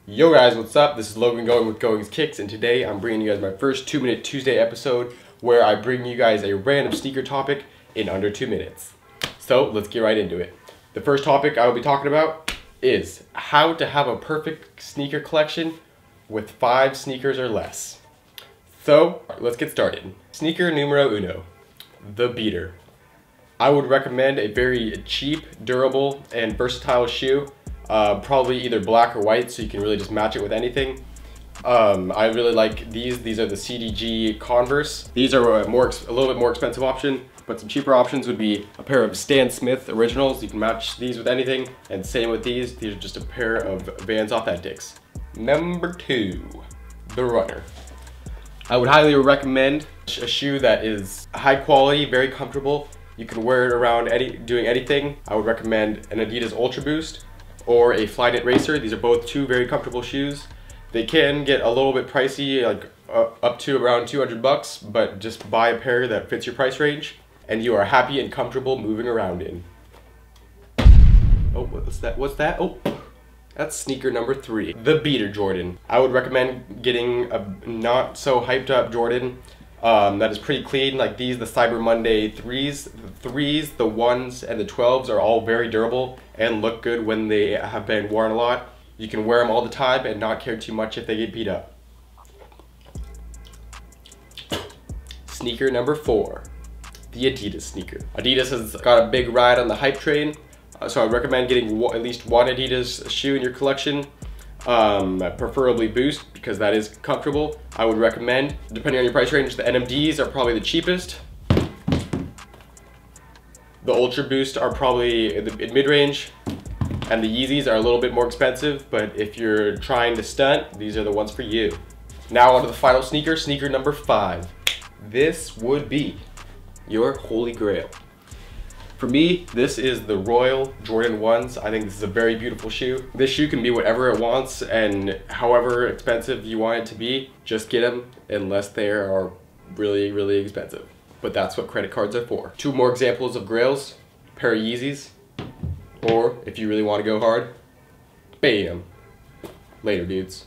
Yo guys, what's up? This is Logan going with Going's Kicks, and today I'm bringing you guys my first 2-minute Tuesday episode where I bring you guys a random sneaker topic in under 2 minutes. So let's get right into it. The first topic I will be talking about is how to have a perfect sneaker collection with 5 sneakers or less. So let's get started. Sneaker numero uno, the beater. I would recommend a very cheap, durable, and versatile shoe. Probably either black or white, so you can really just match it with anything. I really like these. These are the CDG Converse. These are a little bit more expensive option, but some cheaper options would be a pair of Stan Smith Originals. You can match these with anything, and same with these. These are just a pair of Vans Authentics. Number 2, the runner. I would highly recommend a shoe that is high quality, very comfortable. You can wear it around doing anything. I would recommend an Adidas Ultra Boost or a Flyknit Racer. These are both 2 very comfortable shoes. They can get a little bit pricey, like up to around 200 bucks, but just buy a pair that fits your price range and you are happy and comfortable moving around in. Oh, what's that? What's that? Oh, that's sneaker number 3, the beater Jordan. I would recommend getting a not so hyped up Jordan that is pretty clean, like these, the Cyber Monday 3s. The 3s, the 1s, and the 12s are all very durable and look good when they have been worn a lot. You can wear them all the time and not care too much if they get beat up. Sneaker number 4, the Adidas sneaker. Adidas has got a big ride on the hype train, so I recommend getting at least one Adidas shoe in your collection. Preferably Boost, because that is comfortable. I would recommend, depending on your price range, the NMDs are probably the cheapest. The Ultra Boost are probably in mid-range, and the Yeezys are a little bit more expensive, but if you're trying to stunt, these are the ones for you. Now onto the final sneaker, sneaker number 5. This would be your holy grail. For me, this is the Royal Jordan 1s. I think this is a very beautiful shoe. This shoe can be whatever it wants and however expensive you want it to be. Just get them unless they are really, really expensive. But that's what credit cards are for. 2 more examples of grails, a pair of Yeezys, or if you really want to go hard, bam. Later, dudes.